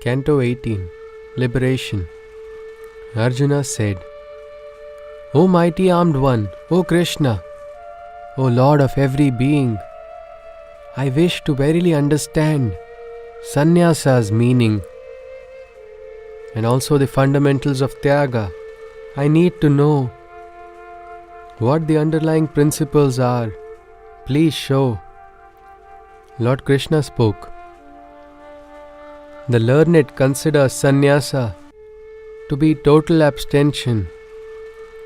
Canto 18, Liberation. Arjuna said, O mighty armed one, O Krishna, O Lord of every being, I wish to verily understand Sannyasa's meaning and also the fundamentals of Tyaga. I need to know what the underlying principles are. Please show. Lord Krishna spoke. The learned consider sannyasa to be total abstention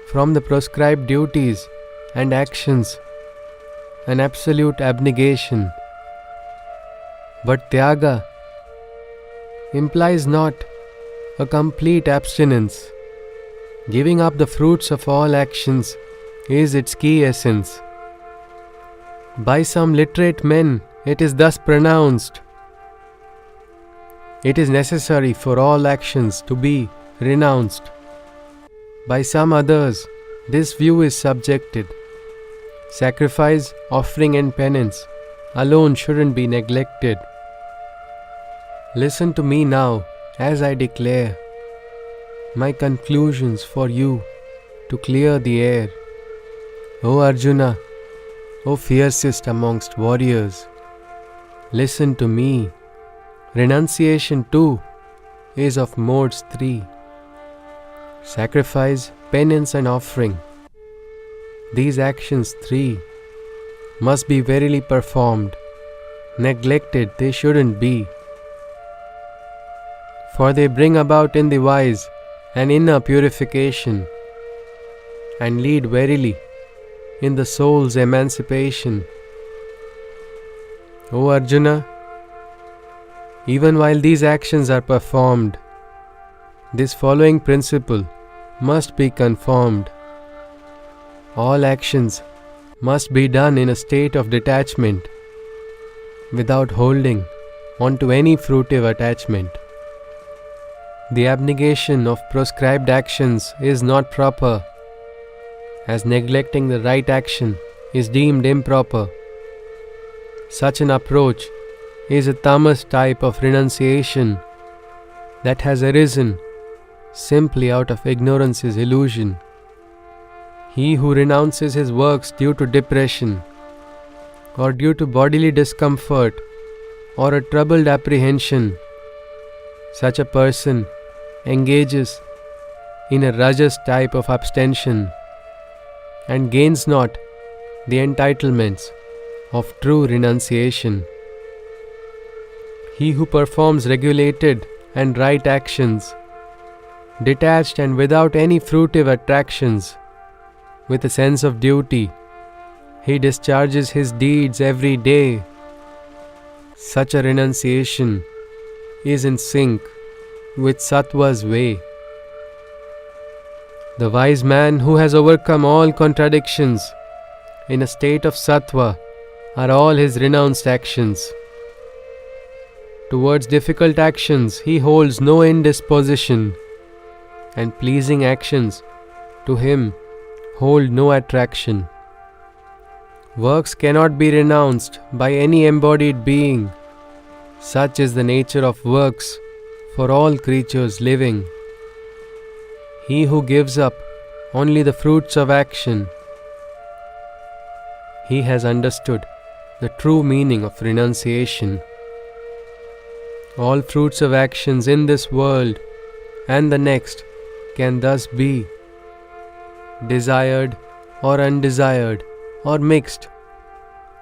from the prescribed duties and actions, an absolute abnegation. But tyaga implies not a complete abstinence. Giving up the fruits of all actions is its key essence. By some literate men it is thus pronounced, it is necessary for all actions to be renounced. By some others, this view is subjected. Sacrifice, offering and penance alone shouldn't be neglected. Listen to me now as I declare my conclusions for you to clear the air. O Arjuna, O fiercest amongst warriors, listen to me. Renunciation too is of modes three: sacrifice, penance and offering. These actions three must be verily performed. Neglected they shouldn't be, for they bring about in the wise an inner purification and lead verily in the soul's emancipation. O Arjuna, even while these actions are performed, this following principle must be conformed. All actions must be done in a state of detachment, without holding on to any fruitive attachment. The abnegation of prescribed actions is not proper, as neglecting the right action is deemed improper. Such an approach is a tamas type of renunciation that has arisen simply out of ignorance's illusion. He who renounces his works due to depression or due to bodily discomfort or a troubled apprehension, such a person engages in a rajas type of abstention and gains not the entitlements of true renunciation. He who performs regulated and right actions, detached and without any fruitive attractions, with a sense of duty, he discharges his deeds every day. Such a renunciation is in sync with Sattva's way. The wise man who has overcome all contradictions in a state of Sattva are all his renounced actions. Towards difficult actions he holds no indisposition, and pleasing actions to him hold no attraction. Works cannot be renounced by any embodied being. Such is the nature of works for all creatures living. He who gives up only the fruits of action, he has understood the true meaning of renunciation. All fruits of actions in this world and the next can thus be desired or undesired or mixed,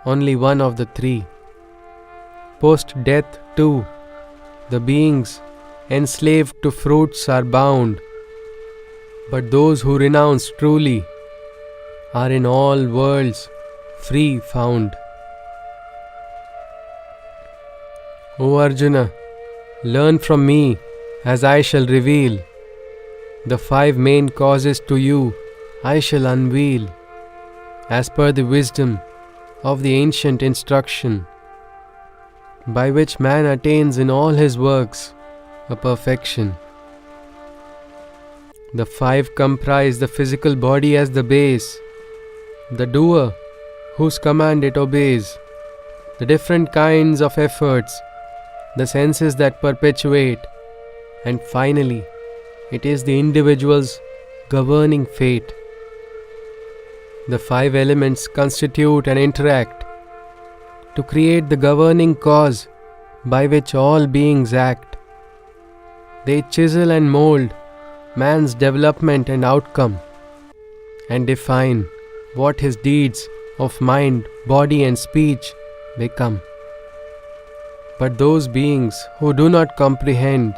only one of the three. Post-death too, the beings enslaved to fruits are bound, but those who renounce truly are in all worlds free found. O Arjuna, learn from me as I shall reveal. The 5 main causes to you I shall unveil, as per the wisdom of the ancient instruction, by which man attains in all his works a perfection. The 5 comprise the physical body as the base, the doer whose command it obeys, the different kinds of efforts, the senses that perpetuate and finally, it is the individual's governing fate. The 5 elements constitute and interact to create the governing cause by which all beings act. They chisel and mold man's development and outcome, and define what his deeds of mind, body and speech become. But those beings who do not comprehend,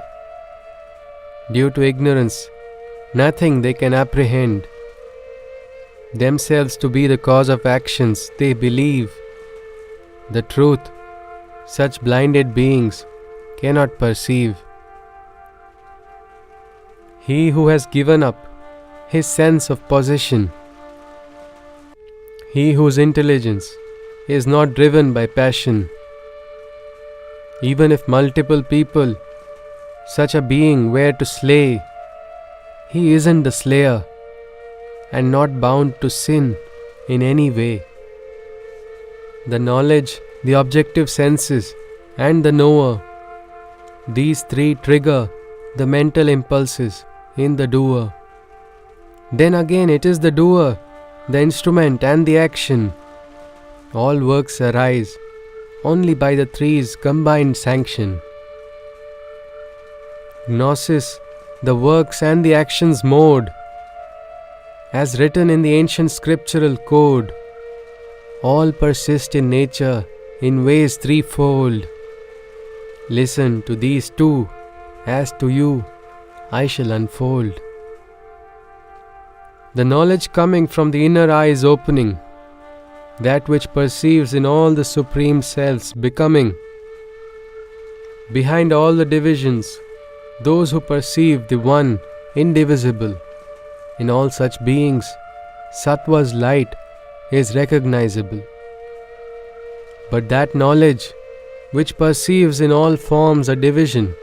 due to ignorance, nothing they can apprehend, themselves to be the cause of actions they believe, the truth such blinded beings cannot perceive. He who has given up his sense of possession, he whose intelligence is not driven by passion, even if multiple people such a being were to slay, he isn't the slayer and not bound to sin in any way. The knowledge, the objective senses, and the knower, these 3 trigger the mental impulses in the doer. Then again it is the doer, the instrument and the action. All works arise only by the 3's combined sanction. Gnosis, the works and the actions mode, as written in the ancient scriptural code, all persist in nature in ways 3-fold. Listen to these 2, as to you I shall unfold. The knowledge coming from the inner eye is opening, that which perceives in all the supreme selves becoming. Behind all the divisions, those who perceive the one indivisible. In all such beings, Sattva's light is recognizable. But that knowledge which perceives in all forms a division,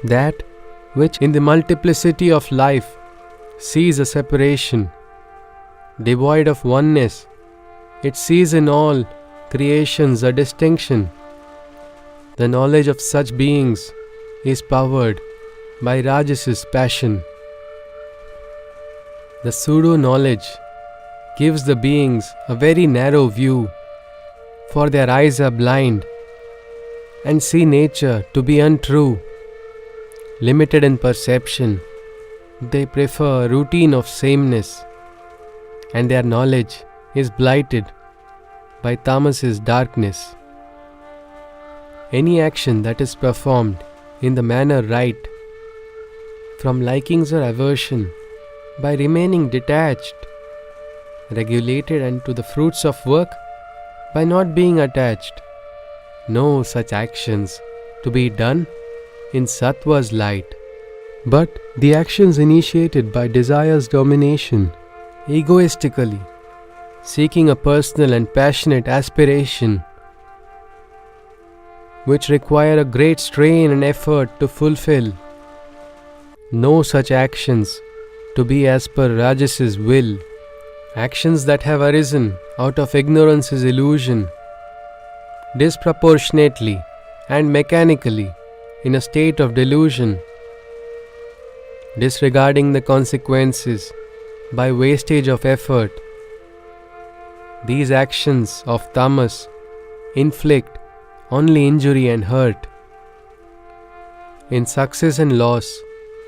that which in the multiplicity of life sees a separation, devoid of oneness, it sees in all creations a distinction. The knowledge of such beings is powered by Rajas's passion. The pseudo-knowledge gives the beings a very narrow view, for their eyes are blind and see nature to be untrue. Limited in perception, they prefer a routine of sameness, and their knowledge is blighted by tamas's darkness. Any action that is performed in the manner right, from likings or aversion, by remaining detached, regulated, and to the fruits of work by not being attached, no such actions to be done in Sattva's light. But the actions initiated by desire's domination, egoistically, seeking a personal and passionate aspiration, which require a great strain and effort to fulfill, no such actions to be as per Rajas's will. Actions that have arisen out of ignorance's illusion, disproportionately and mechanically in a state of delusion, disregarding the consequences by wastage of effort. These actions of tamas inflict only injury and hurt. In success and loss,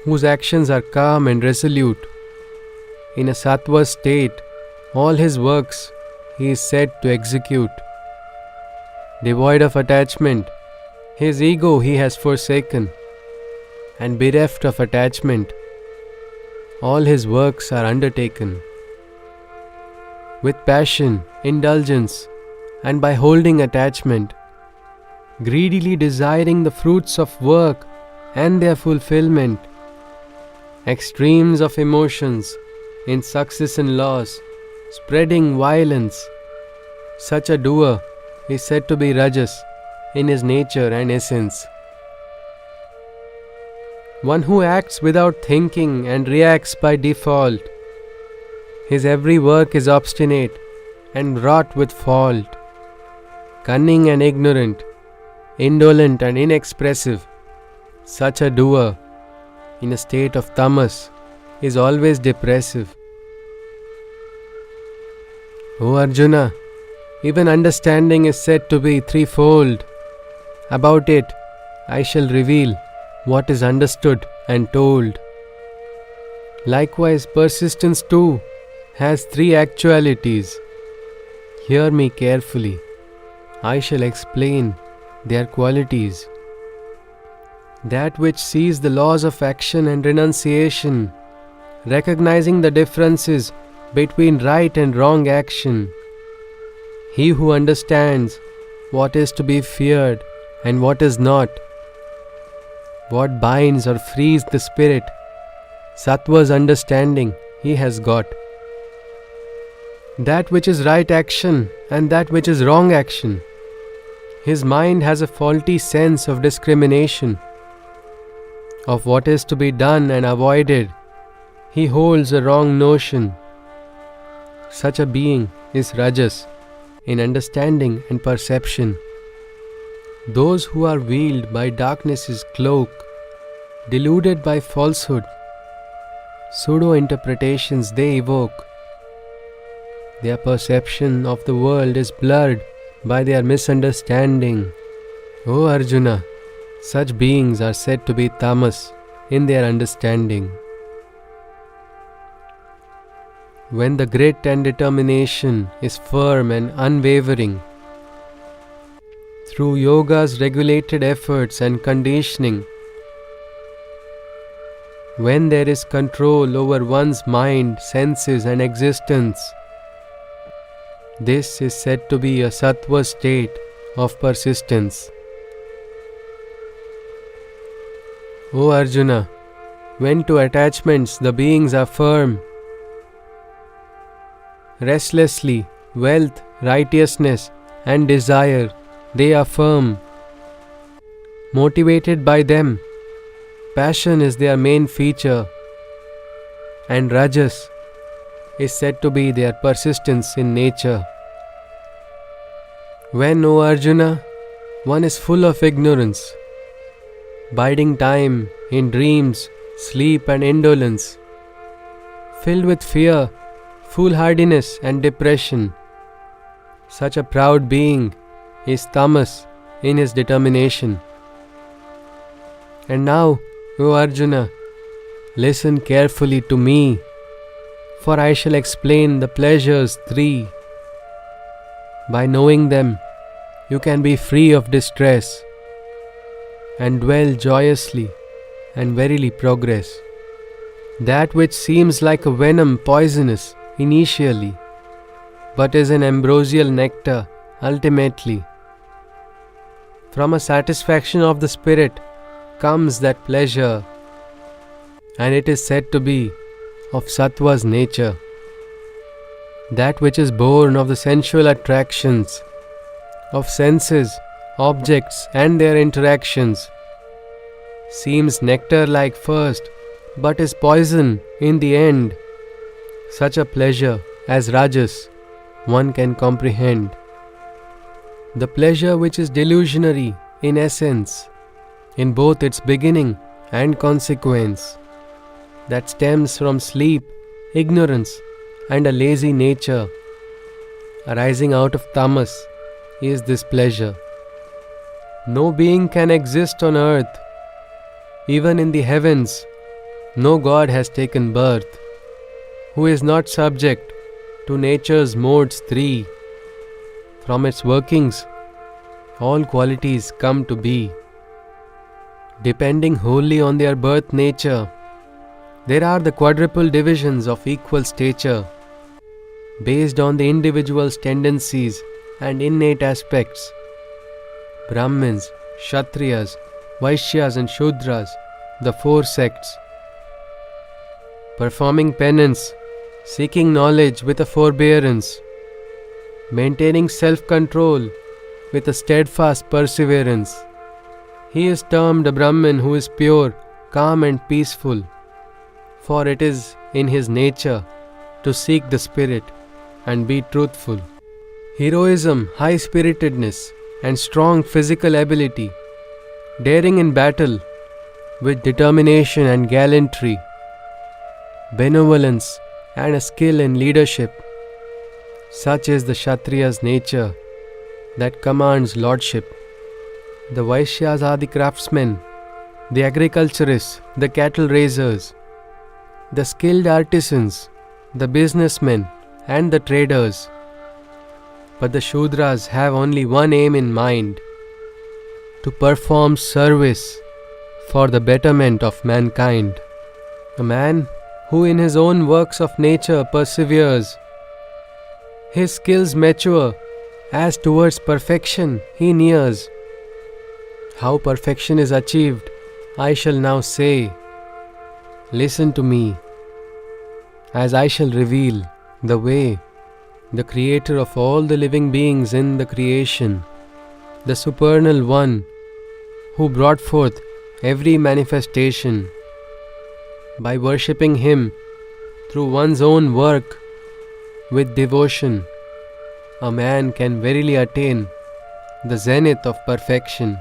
whose actions are calm and resolute, in a sattva state, all his works he is said to execute. Devoid of attachment, his ego he has forsaken, and bereft of attachment, all his works are undertaken. With passion, indulgence, and by holding attachment, greedily desiring the fruits of work and their fulfillment, extremes of emotions in success and loss, spreading violence, such a doer is said to be Rajas in his nature and essence. One who acts without thinking and reacts by default, his every work is obstinate and wrought with fault. Cunning and ignorant, indolent and inexpressive, Such a doer, in a state of tamas, is always depressive. O Arjuna, even understanding is said to be threefold. About it, I shall reveal what is understood and told. Likewise, persistence too has three actualities. Hear me carefully. I shall explain their qualities. That which sees the laws of action and renunciation, recognizing the differences between right and wrong action. He who understands what is to be feared and what is not, what binds or frees the spirit, Sattva's understanding he has got. That which is right action and that which is wrong action, his mind has a faulty sense of discrimination, of what is to be done and avoided. He holds a wrong notion. Such a being is Rajas in understanding and perception. Those who are veiled by darkness's cloak, deluded by falsehood, pseudo-interpretations they evoke. Their perception of the world is blurred by their misunderstanding. O Arjuna, such beings are said to be tamas in their understanding. When the grit and determination is firm and unwavering, through yoga's regulated efforts and conditioning, when there is control over one's mind, senses and existence, this is said to be a sattva state of persistence. O Arjuna, when to attachments the beings are firm, restlessly, wealth, righteousness and desire, they are firm. Motivated by them, passion is their main feature, and Rajas is said to be their persistence in nature. When, O Arjuna, one is full of ignorance, biding time in dreams, sleep and indolence, filled with fear, foolhardiness and depression, such a proud being is tamas in his determination. And now, O Arjuna, listen carefully to me, for I shall explain the pleasures three. By knowing them, you can be free of distress and dwell joyously and verily progress. That which seems like a venom poisonous initially, but is an ambrosial nectar ultimately. From a satisfaction of the spirit comes that pleasure, and it is said to be of Sattva's nature. That which is born of the sensual attractions, of senses, objects and their interactions, seems nectar-like first, but is poison in the end. Such a pleasure as Rajas one can comprehend. The pleasure which is delusionary in essence, in both its beginning and consequence, that stems from sleep, ignorance and a lazy nature, arising out of tamas, is this pleasure. No being can exist on earth. Even in the heavens, no god has taken birth, who is not subject to nature's modes three. From its workings, all qualities come to be. Depending wholly on their birth nature, there are the quadruple divisions of equal stature, based on the individual's tendencies and innate aspects. Brahmins, Kshatriyas, Vaishyas and Shudras, the four sects. Performing penance, seeking knowledge with a forbearance, maintaining self-control with a steadfast perseverance. He is termed a Brahmin who is pure, calm and peaceful, for it is in his nature to seek the spirit and be truthful. Heroism, high-spiritedness and strong physical ability, daring in battle with determination and gallantry, benevolence and a skill in leadership. Such is the Kshatriya's nature that commands lordship. The Vaishyas are the craftsmen, the agriculturists, the cattle raisers, the skilled artisans, the businessmen and the traders. But the Shudras have only one aim in mind: to perform service for the betterment of mankind. A man who in his own works of nature perseveres, his skills mature, as towards perfection he nears. How perfection is achieved, I shall now say. Listen to me, as I shall reveal the way the Creator of all the living beings in the creation, the Supernal One who brought forth every manifestation. By worshipping Him through one's own work with devotion, a man can verily attain the zenith of perfection.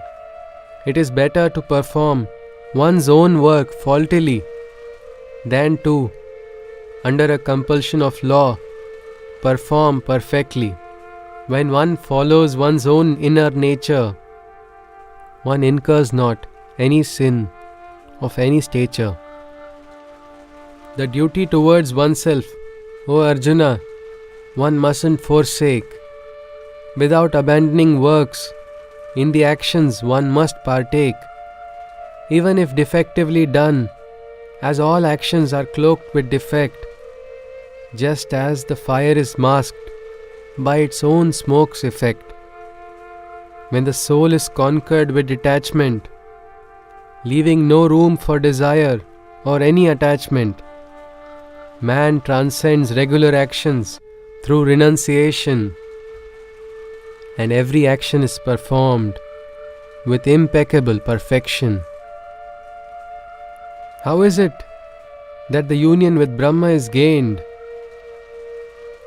It is better to perform one's own work faultily than to, under a compulsion of law, perform perfectly. When one follows one's own inner nature, one incurs not any sin of any stature. The duty towards oneself, O Arjuna, one mustn't forsake. Without abandoning works, in the actions one must partake, even if defectively done, as all actions are cloaked with defect, just as the fire is masked by its own smoke's effect. When the soul is conquered with detachment, leaving no room for desire or any attachment, man transcends regular actions through renunciation, and every action is performed with impeccable perfection. How is it that the union with Brahma is gained?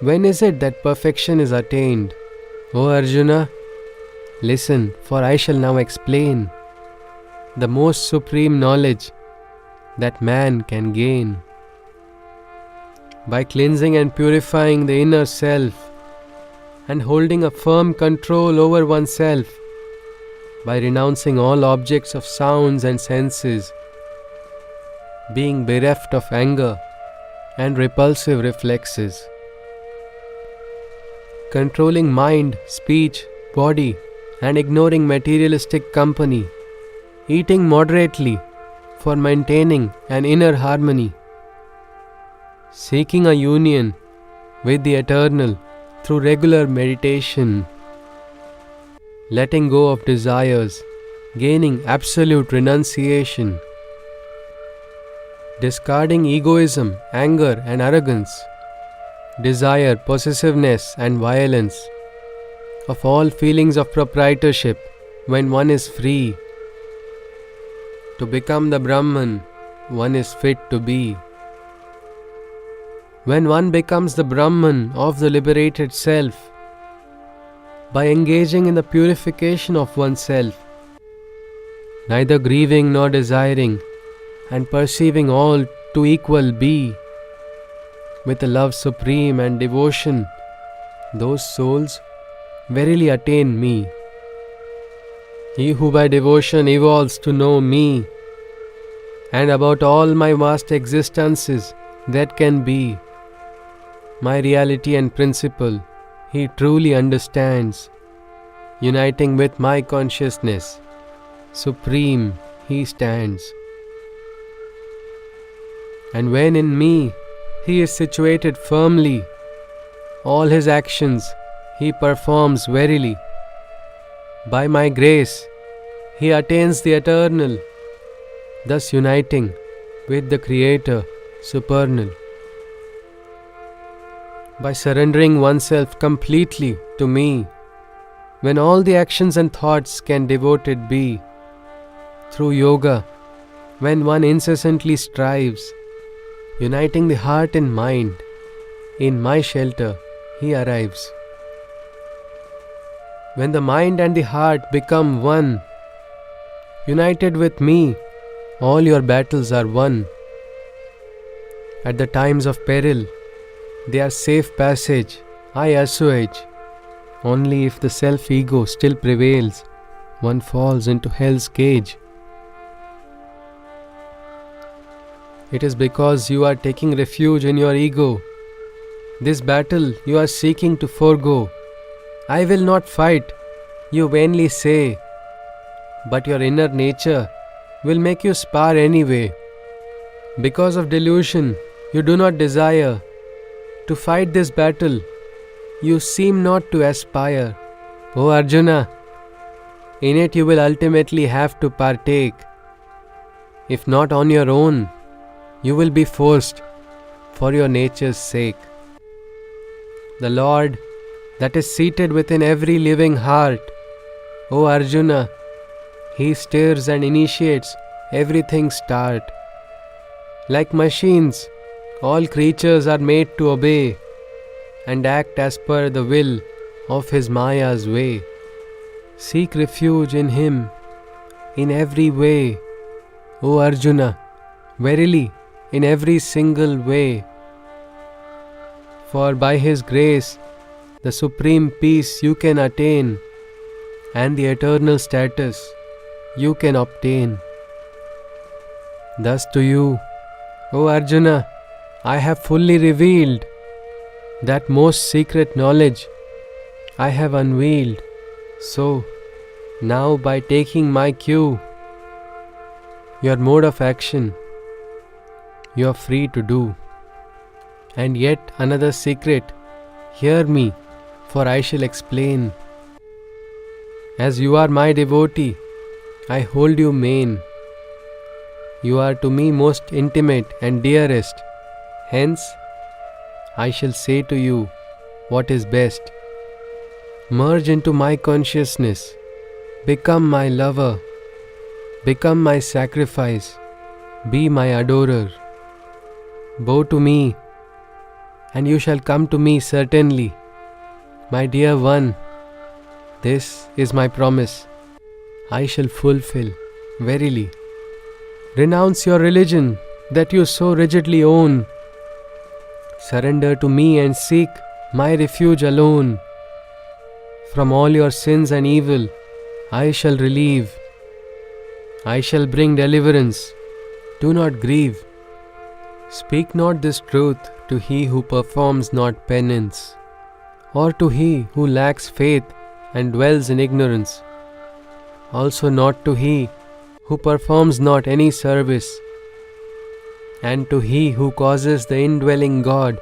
When is it that perfection is attained? O Arjuna, listen, for I shall now explain the most supreme knowledge that man can gain. By cleansing and purifying the inner self and holding a firm control over oneself, by renouncing all objects of sounds and senses, being bereft of anger and repulsive reflexes, controlling mind, speech, body, and ignoring materialistic company, eating moderately for maintaining an inner harmony, seeking a union with the Eternal through regular meditation, letting go of desires, gaining absolute renunciation, discarding egoism, anger and arrogance, desire, possessiveness and violence, of all feelings of proprietorship. When one is free to become the Brahman, one is fit to be. When one becomes the Brahman of the liberated self, by engaging in the purification of oneself, neither grieving nor desiring, and perceiving all to equal be, with a love supreme and devotion, those souls verily attain me. He who by devotion evolves to know me, and about all my vast existences that can be, my reality and principle, he truly understands. Uniting with my consciousness, supreme he stands. And when in me he is situated firmly, all his actions he performs verily. By my grace he attains the Eternal, thus uniting with the Creator Supernal. By surrendering oneself completely to me, when all the actions and thoughts can devoted be, through yoga, when one incessantly strives, uniting the heart and mind, in my shelter he arrives. When the mind and the heart become one, united with me, All your battles are won. At the times of peril, they are safe passage. I assuage. Only if the self-ego still prevails, one falls into hell's cage. It is because you are taking refuge in your ego. This battle you are seeking to forego. I will not fight, you vainly say, but your inner nature will make you spar anyway. Because of delusion, you do not desire to fight this battle. You seem not to aspire. O Arjuna, in it you will ultimately have to partake. If not on your own, you will be forced for your nature's sake. The Lord that is seated within every living heart, O Arjuna, He stirs and initiates everything start. Like machines, all creatures are made to obey and act as per the will of His Maya's way. Seek refuge in Him in every way, O Arjuna, verily in every single way. For by His grace, the supreme peace you can attain, and the eternal status you can obtain. Thus to you, O Arjuna, I have fully revealed that most secret knowledge I have unveiled. So, now by taking my cue, your mode of action you are free to do. And yet another secret, hear me, for I shall explain. As you are my devotee, I hold you main. You are to me most intimate and dearest. Hence, I shall say to you what is best. Merge into my consciousness. Become my lover. Become my sacrifice. Be my adorer. Bow to me, and you shall come to me certainly. My dear one, this is my promise. I shall fulfill, verily. Renounce your religion that you so rigidly own. Surrender to me and seek my refuge alone. From all your sins and evil, I shall relieve. I shall bring deliverance. Do not grieve. Speak not this truth to he who performs not penance, or to he who lacks faith and dwells in ignorance. Also not to he who performs not any service, and to he who causes the indwelling God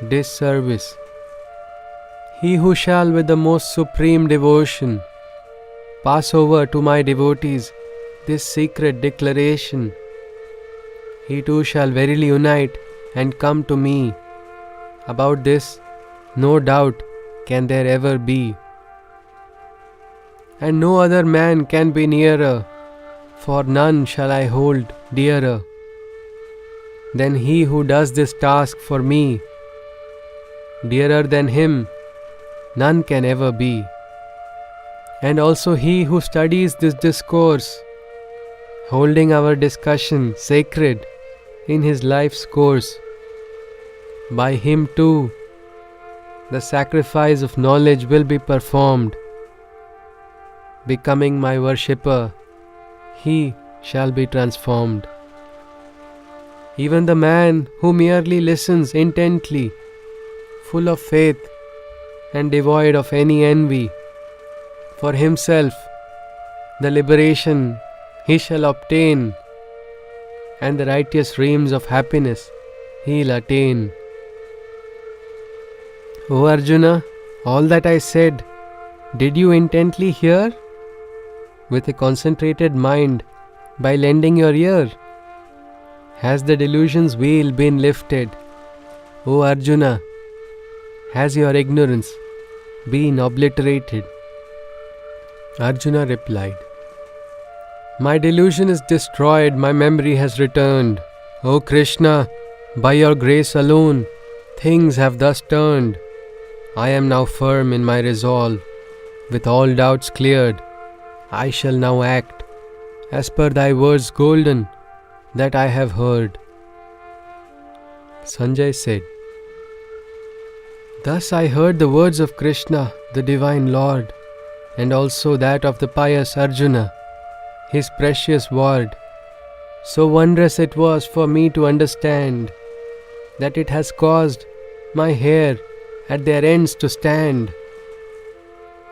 disservice. He who shall with the most supreme devotion pass over to my devotees this secret declaration, he too shall verily unite and come to me. About this no doubt can there ever be. And no other man can be nearer, for none shall I hold dearer than he who does this task for me. Dearer than him none can ever be. And also he who studies this discourse, holding our discussion sacred in his life's course. By him too the sacrifice of knowledge will be performed. Becoming my worshipper, he shall be transformed. Even the man who merely listens intently, full of faith and devoid of any envy, for himself the liberation he shall obtain, and the righteous realms of happiness he'll attain. O Arjuna, all that I said, did you intently hear? With a concentrated mind, by lending your ear, has the delusion's veil been lifted? O Arjuna, has your ignorance been obliterated? Arjuna replied, my delusion is destroyed, my memory has returned. O Krishna, by your grace alone, things have thus turned. I am now firm in my resolve. With all doubts cleared, I shall now act as per thy words golden that I have heard. Sanjay said, Thus I heard the words of Krishna, the Divine Lord, and also that of the pious Arjuna, his precious word. So wondrous it was for me to understand that it has caused my hair at their ends to stand.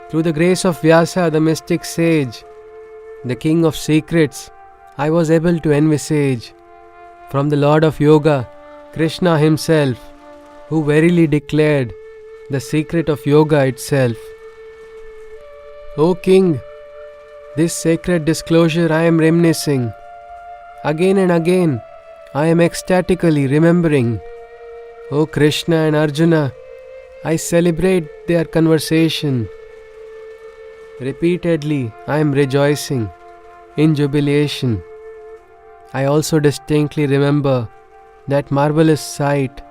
Through the grace of Vyasa, the mystic sage, the king of secrets, I was able to envisage from the Lord of Yoga, Krishna himself, who verily declared the secret of yoga itself. O King, this sacred disclosure I am reminiscing. Again and again, I am ecstatically remembering. O Krishna and Arjuna, I celebrate their conversation. Repeatedly, I am rejoicing in jubilation. I also distinctly remember that marvelous sight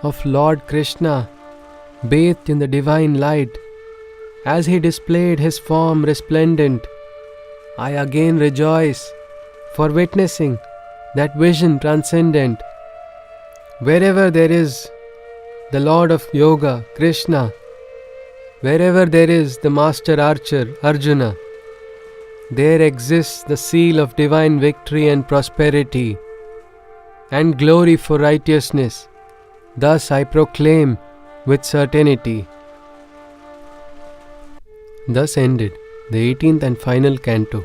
of Lord Krishna bathed in the divine light as he displayed his form resplendent. I again rejoice for witnessing that vision transcendent. Wherever there is the Lord of Yoga, Krishna, wherever there is the Master Archer, Arjuna, there exists the seal of divine victory and prosperity and glory for righteousness. Thus I proclaim with certainty. Thus ended the 18th and final canto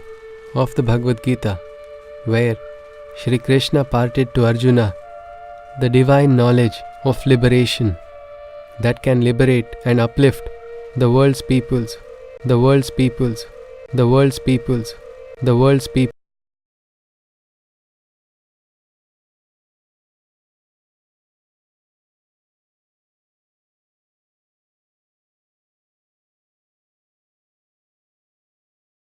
of the Bhagavad Gita, where Shri Krishna parted to Arjuna the divine knowledge of liberation that can liberate and uplift the world's peoples, the world's peoples, the world's peoples, the world's people.